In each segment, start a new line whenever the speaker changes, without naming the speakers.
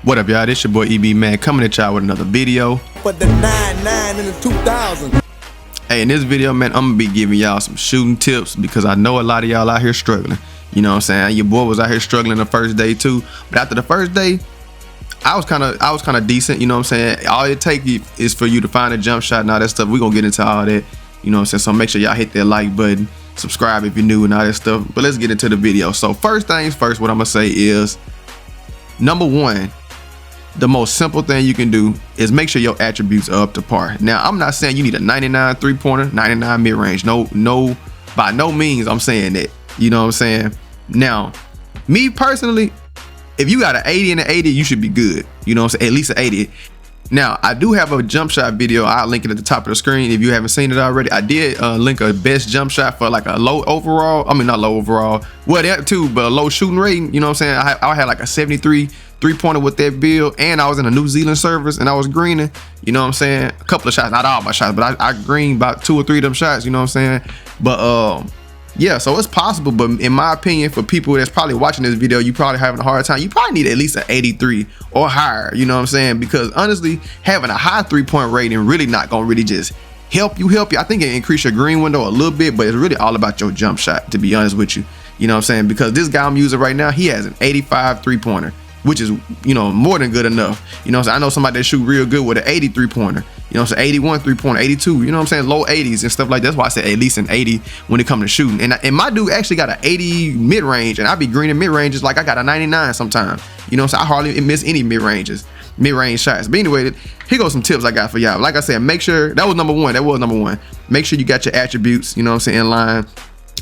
What up, y'all? This your boy EB Man coming at y'all with another video.
But the 99 in the 2000.
Hey, in this video, man, I'm gonna be giving y'all some shooting tips because I know a lot of y'all out here struggling. You know what I'm saying? Your boy was out here struggling the first day too, but after the first day, I was kind of decent. You know what I'm saying? All it takes is for you to find a jump shot and all that stuff. We're gonna get into all that. You know what I'm saying? So make sure y'all hit that like button, subscribe if you're new and all that stuff. But let's get into the video. So first things first, what I'm gonna say is, number one, the most simple thing you can do is make sure your attributes are up to par. Now, I'm not saying you need a 99 three-pointer, 99 mid-range. No, by no means I'm saying that. You know what I'm saying? Now, me personally, if you got an 80 and an 80, you should be good. You know what I'm saying? At least an 80. Now, I do have a jump shot video. I'll link it at the top of the screen if you haven't seen it already. I did link a best jump shot for like a low overall. I mean, not low overall. Well, that too, but a low shooting rating. You know what I'm saying? I had like a 73 three-pointer with that build, and I was in a New Zealand servers, and I was greening. You know what I'm saying? A couple of shots, not all my shots, but I greened about 2 or 3 of them shots. You know what I'm saying? But yeah, so it's possible, but in my opinion, for people that's probably watching this video, you probably having a hard time. You probably need at least an 83 or higher, you know what I'm saying? Because honestly, having a high three-point rating really not gonna really just help you. I think it increase your green window a little bit, but it's really all about your jump shot, to be honest with you. You know what I'm saying? Because this guy I'm using right now, he has an 85 three-pointer, which is, you know, more than good enough. You know what I'm saying? I know somebody that shoot real good with an 80 three-pointer. You know what I'm saying? 81 three-pointer, 82. You know what I'm saying? Low 80s and stuff like that. That's why I said at least an 80 when it comes to shooting. And my dude actually got an 80 mid-range, and I be greening mid-ranges like I got a 99 sometimes. You know what I'm saying? I hardly miss any mid-range shots. But anyway, here goes some tips I got for y'all. Like I said, make sure, that was number one. Make sure you got your attributes, you know what I'm saying, in line.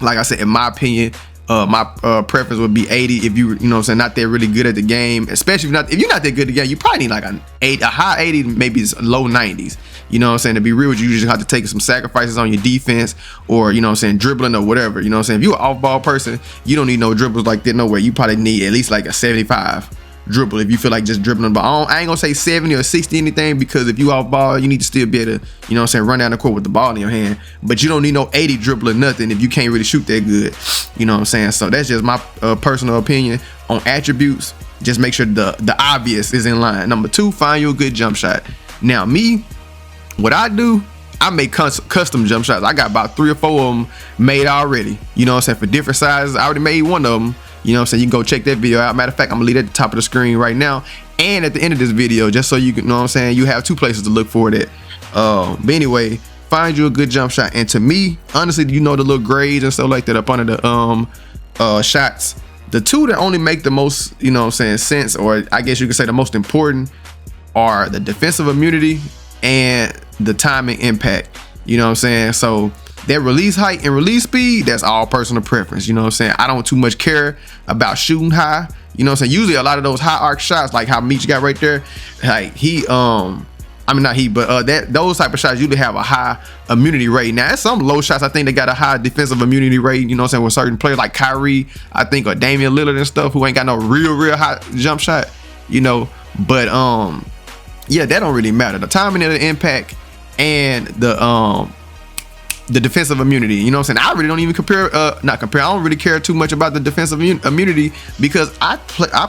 Like I said, in my opinion, my preference would be 80 if you know what I'm saying, not that really good at the game, especially if you're not that good at the game. You probably need like a high 80, maybe it's low 90s. You know what I'm saying? To be real with you, you just have to take some sacrifices on your defense, or you know what I'm saying, dribbling or whatever. You know what I'm saying? If you're an off-ball person, you don't need no dribbles like that nowhere. You probably need at least like a 75 dribble if you feel like just dribbling. But I ain't gonna say 70 or 60 anything, because if you off ball, you need to still be able to, you know what I'm saying, run down the court with the ball in your hand. But you don't need no 80 dribble or nothing if you can't really shoot that good. You know what I'm saying? So that's just my personal opinion on attributes. Just make sure the obvious is in line. Number 2, find you a good jump shot. Now me, what I do, I make custom jump shots. I got about 3 or 4 of them made already. You know what I'm saying? For different sizes. I already made one of them. You know what I'm saying? You can go check that video out. Matter of fact, I'm gonna leave it at the top of the screen right now and at the end of this video, just so you can, know what I'm saying, you have 2 places to look for it at. But anyway, find you a good jump shot. And to me, honestly, you know, the little grades and stuff like that up under the shots, the 2 that only make the most, you know what I'm saying, sense, or I guess you could say the most important, are the defensive immunity and the timing impact. You know what I'm saying? So that release height and release speed, that's all personal preference. You know what I'm saying? I don't too much care about shooting high. You know what I'm saying? Usually a lot of those high arc shots, like how Meech got right there, like he I mean, not he, but those type of shots usually have a high immunity rate. Now, there's some low shots I think they got a high defensive immunity rate, you know what I'm saying, with certain players like Kyrie, I think, or Damian Lillard and stuff, who ain't got no real high jump shot, you know. But yeah, that don't really matter. The timing and the impact and the defensive immunity, you know what I'm saying? I really don't even I don't really care too much about the defensive immunity, because I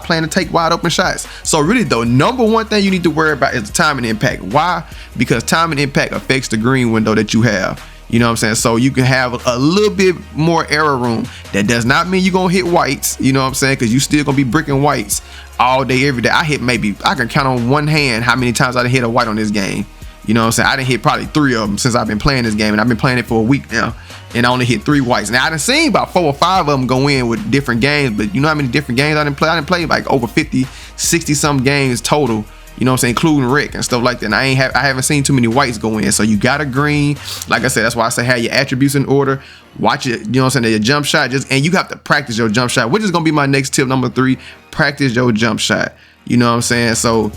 plan to take wide open shots. So really, the number one thing you need to worry about is the time and impact. Why? Because time and impact affects the green window that you have. You know what I'm saying? So you can have a little bit more error room. That does not mean you're gonna hit whites, you know what I'm saying? Because you still gonna be bricking whites all day, every day. I can count on one hand how many times I hit a white on this game. You know what I'm saying? I done hit probably 3 of them since I've been playing this game, and I've been playing it for a week now, and I only hit 3 whites. Now I done seen about 4 or 5 of them go in with different games, but you know how many different games I didn't play? I didn't play like over 50, 60 some games total. You know what I'm saying, including Rick and stuff like that. And I haven't seen too many whites go in. So you got a green. Like I said, that's why I say have your attributes in order. Watch it, you know what I'm saying, your jump shot, and you have to practice your jump shot, which is gonna be my next tip, number 3. Practice your jump shot. You know what I'm saying? So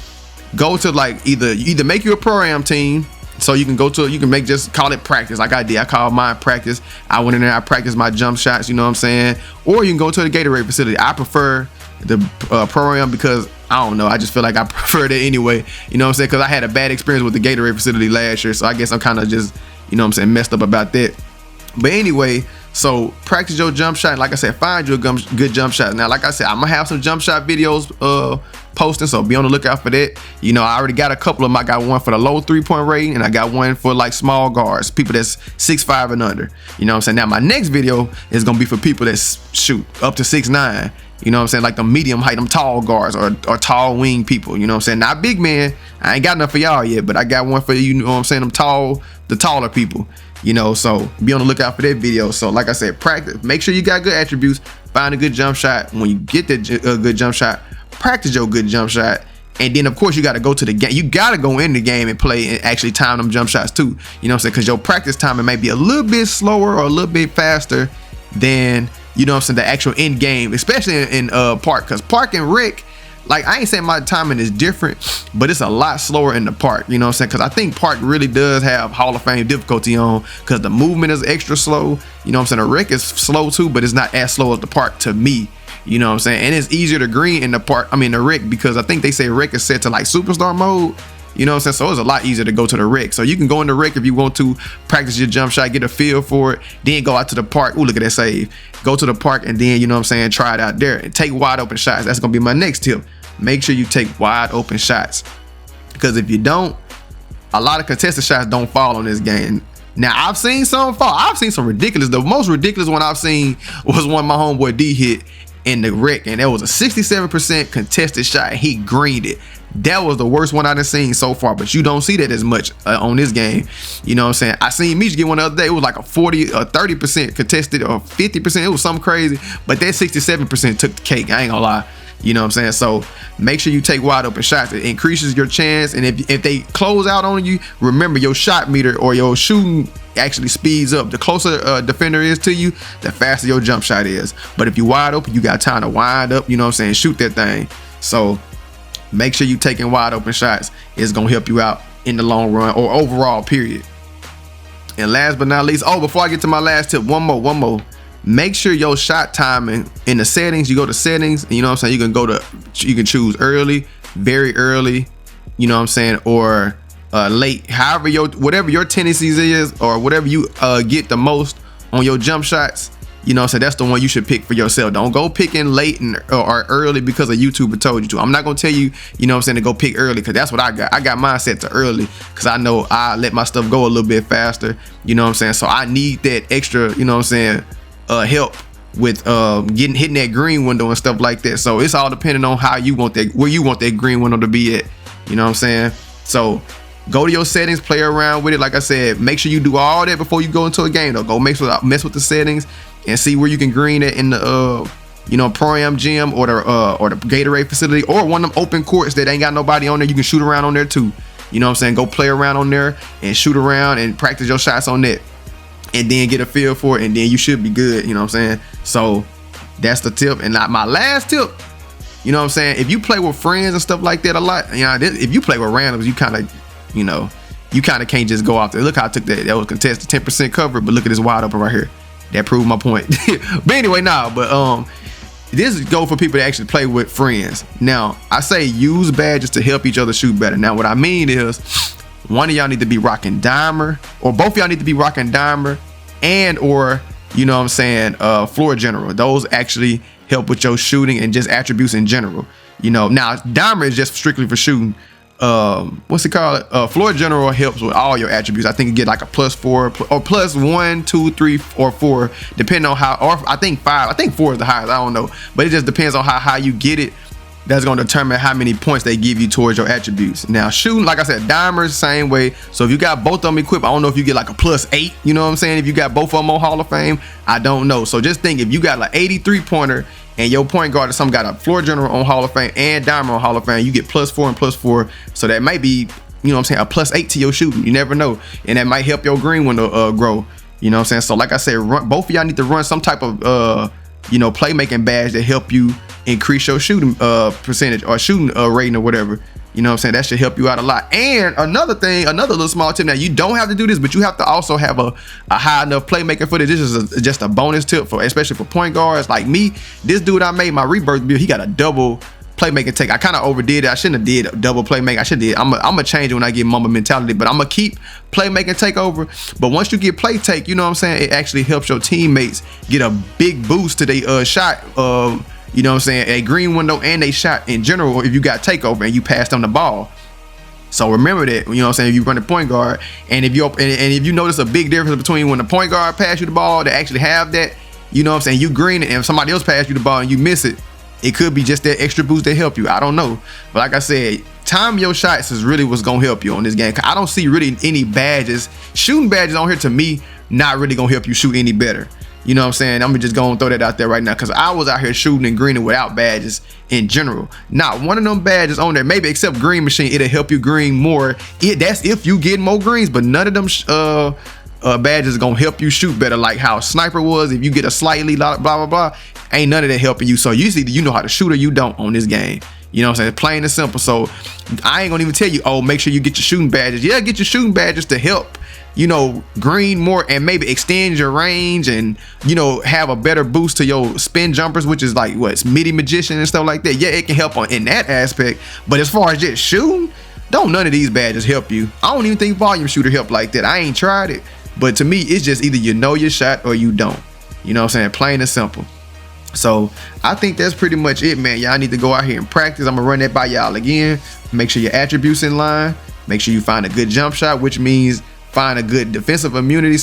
go to like either make you a ProAm team. So you can just call it practice, like I did. I called mine practice. I went in there, I practiced my jump shots, you know what I'm saying? Or you can go to the Gatorade facility. I prefer the ProAm because, I don't know, I just feel like I prefer it anyway, you know what I'm saying? Because I had a bad experience with the Gatorade facility last year, so I guess I'm kind of just, you know what I'm saying, messed up about that. But anyway, So practice your jump shot. Like I said, find you a good jump shot. Now, like I said, I'm gonna have some jump shot videos posting, so be on the lookout for that. You know, I already got a couple of them. I got one for the low 3-point rating, and I got one for like small guards, people that's 6'5" and under. You know what I'm saying? Now my next video is gonna be for people that's shoot up to 6'9". You know what I'm saying? Like the medium height, them tall guards or tall wing people. You know what I'm saying? Not big man. I ain't got enough for y'all yet, but I got one for you know what I'm saying? Them the taller people. You know, so be on the lookout for that video. So like I said, practice. Make sure you got good attributes. Find a good jump shot. When you get that good jump shot, practice your good jump shot. And then of course you got to go to the game. You got to go in the game and play and actually time them jump shots too. You know what I'm saying? Because your practice timing may be a little bit slower or a little bit faster than, you know what I'm saying, the actual end game, especially in park. Because park and rec, like I ain't saying my timing is different, but it's a lot slower in the park. You know what I'm saying? Because I think park really does have Hall of Fame difficulty on, because the movement is extra slow. You know what I'm saying? The rec is slow too, but it's not as slow as the park to me. You know what I'm saying? And it's easier to green in the park, I mean the rec, because I think they say rec is set to like superstar mode. You know what I'm saying? So it's a lot easier to go to the rec. So you can go in the rec if you want to, practice your jump shot, get a feel for it, then go out to the park. Ooh, look at that save. Go to the park and then, you know what I'm saying, try it out there and take wide open shots. That's gonna be my next tip. Make sure you take wide open shots, because if you don't, a lot of contested shots don't fall on this game. Now I've seen some fall. I've seen some ridiculous. The most ridiculous one I've seen was one my homeboy D hit in the rec, and that was a 67% contested shot. He greened it. That was the worst one I've seen so far, but you don't see that as much on this game. You know what I'm saying? I seen Meech get one the other day. It was like a 40 or 30% contested or 50%. It was something crazy, but that 67% took the cake. I ain't gonna lie. You know what I'm saying? So make sure you take wide open shots. It increases your chance, and if they close out on you, remember your shot meter or your shooting actually speeds up. The closer a defender is to you, the faster your jump shot is. But if you wide open, you got time to wind up, you know what I'm saying, shoot that thing. So make sure you taking wide open shots. It's gonna help you out in the long run or overall period. And last but not least, before I get to my last tip, one more. Make sure your shot timing in the settings, you go to settings, and you know what I'm saying, you can choose early, very early, you know what I'm saying, or late. However, whatever your tendencies is, or whatever you get the most on your jump shots, you know what I'm saying, that's the one you should pick for yourself. Don't go picking late or early because a YouTuber told you to. I'm not gonna tell you, you know what I'm saying, to go pick early, because that's what I got. I got mine set to early because I know I let my stuff go a little bit faster, you know what I'm saying, so I need that extra, you know what I'm saying, help with hitting that green window and stuff like that. So it's all depending on how you want that, where you want that green window to be at, you know what I'm saying. So go to your settings, play around with it. Like I said, make sure you do all that before you go into a game though. Go mess with the settings and see where you can green it in the you know, ProAm gym or the Gatorade facility, or one of them open courts that ain't got nobody on there. You can shoot around on there too, you know what I'm saying. Go play around on there and shoot around and practice your shots on that, and then get a feel for it, and then you should be good, you know what I'm saying. So that's the tip. And my last tip, you know what I'm saying, if you play with friends and stuff like that a lot, you know, if you play with randoms, you kind of can't just go out there. Look how I took that was contested 10% cover, but look at this wide open right here. That proved my point. But anyway, this go for people that actually play with friends. Now I say use badges to help each other shoot better. Now what I mean is, one of y'all need to be rocking dimer, or both of y'all need to be rocking dimer, and or, you know what I'm saying, floor general. Those actually help with your shooting and just attributes in general. You know, now dimer is just strictly for shooting. What's it called? Floor general helps with all your attributes. I think you get like a +4 or +1, 2, 3, or 4, depending on how, or I think 5. I think 4 is the highest. I don't know, but it just depends on how high you get it. That's going to determine how many points they give you towards your attributes. Now shooting, like I said, dimers, same way. So if you got both of them equipped, I don't know if you get like a +8, you know what I'm saying, if you got both of them on Hall of Fame, I don't know. So just think, if you got like 83 pointer and your point guard or something got a floor general on Hall of Fame and dimer on Hall of Fame, you get +4 and +4. So that might be, you know what I'm saying, a +8 to your shooting. You never know, and that might help your green window grow, you know what I'm saying. So like I said, both of y'all need to run some type of you know, playmaking badge that help you increase your shooting percentage or shooting rating or whatever. You know what I'm saying? That should help you out a lot. And another thing, another little small tip, now you don't have to do this, but you have to also have a high enough playmaking footage. This is just a bonus tip for, especially for point guards like me. This dude I made my rebirth build, he got a double playmaking take. I kind of overdid it. I shouldn't have did double playmaking. I should did. I'm gonna change it when I get Mamba mentality, but I'm gonna keep playmaking takeover. But once you get play take, you know what I'm saying, it actually helps your teammates get a big boost to their shot. You know what I'm saying, a green window and they shot in general if you got takeover and you passed on the ball. So remember that, you know what I'm saying, if you run the point guard, and if you notice a big difference between when the point guard pass you the ball to actually have that, you know what I'm saying, you green it, and if somebody else pass you the ball and you miss it, it could be just that extra boost to help you. I don't know. But like I said, time your shots is really what's gonna help you on this game. I don't see really any badges. Shooting badges on here, to me, not really gonna help you shoot any better. You know what I'm saying? I'm just gonna throw that out there right now, because I was out here shooting and greening without badges in general. Not one of them badges on there, maybe except green machine, it'll help you green more. That's if you get more greens, but none of them badges gonna help you shoot better, like how sniper was. If you get a slightly blah blah blah, ain't none of that helping you. So usually you know how to shoot or you don't on this game. You know what I'm saying? Plain and simple. So I ain't gonna even tell you, oh, make sure you get your shooting badges. Yeah, get your shooting badges to help, you know, green more and maybe extend your range and, you know, have a better boost to your spin jumpers, which is like what's midi magician and stuff like that. Yeah, it can help in that aspect, but as far as just shooting, don't none of these badges help you. I don't even think volume shooter help like that. I ain't tried it, but to me it's just either you know your shot or you don't. You know what I'm saying? Plain and simple. So I think that's pretty much it, man. Y'all need to go out here and practice. I'm gonna run that by y'all again. Make sure your attributes in line. Make sure you find a good jump shot, which means find a good defensive immunity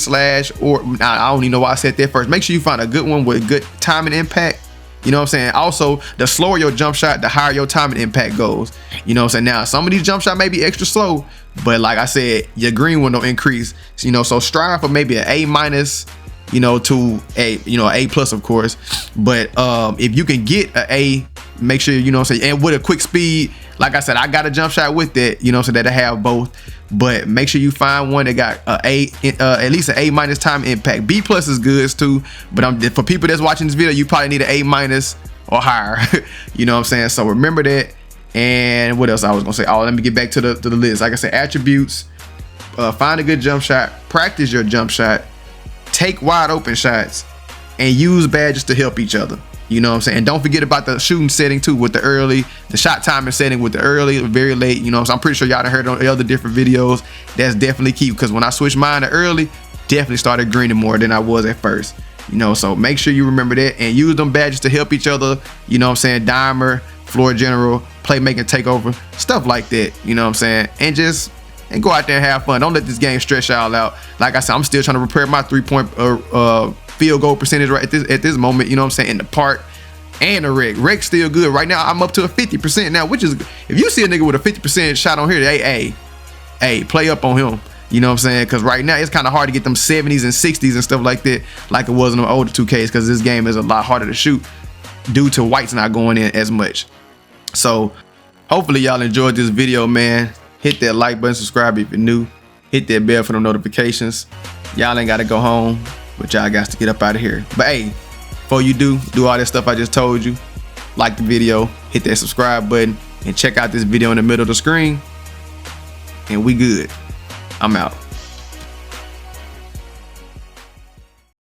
or I don't even know why I said that first. Make sure you find a good one with good time and impact. You know what I'm saying? Also, the slower your jump shot, the higher your time and impact goes. You know what I'm saying? Now, some of these jump shots may be extra slow, but like I said, your green window increase. You know, so strive for maybe an A-, you know, to a, you know, A+, of course. But if you can get an A, make sure, you know what I'm saying, and with a quick speed, like I said, I got a jump shot with that, you know, so that I have both. But make sure you find one that got at least an A- time impact. B+ is good too, but for people that's watching this video, you probably need an A- or higher. You know what I'm saying? So remember that. And what else I was gonna say? Oh, let me get back to the list. Like I said, attributes, find a good jump shot, practice your jump shot, take wide open shots, and use badges to help each other. You know what I'm saying? And don't forget about the shooting setting too, with the shot timing setting with the early, very late. You know, so I'm pretty sure y'all done heard on the other different videos. That's definitely key, because when I switched mine to early, definitely started greening more than I was at first. You know, so make sure you remember that and use them badges to help each other. You know what I'm saying? Dimer, floor general, playmaking takeover, stuff like that. You know what I'm saying? And go out there and have fun. Don't let this game stress y'all out. Like I said, I'm still trying to repair my 3-point field goal percentage right at this moment. You know what I'm saying? In the park and the rec's still good right now. I'm up to a 50% now, which is, if you see a nigga with a 50% shot on here, hey, play up on him. You know what I'm saying? Because right now it's kind of hard to get them 70s and 60s and stuff like that, like it was in the older 2Ks, because this game is a lot harder to shoot due to whites not going in as much. So hopefully y'all enjoyed this video, man. Hit that like button, subscribe if you're new, hit that bell for the notifications. Y'all ain't gotta go home, but y'all got to get up out of here. But hey, before you do all that stuff I just told you, like the video, hit that subscribe button, and check out this video in the middle of the screen, and we good. I'm out.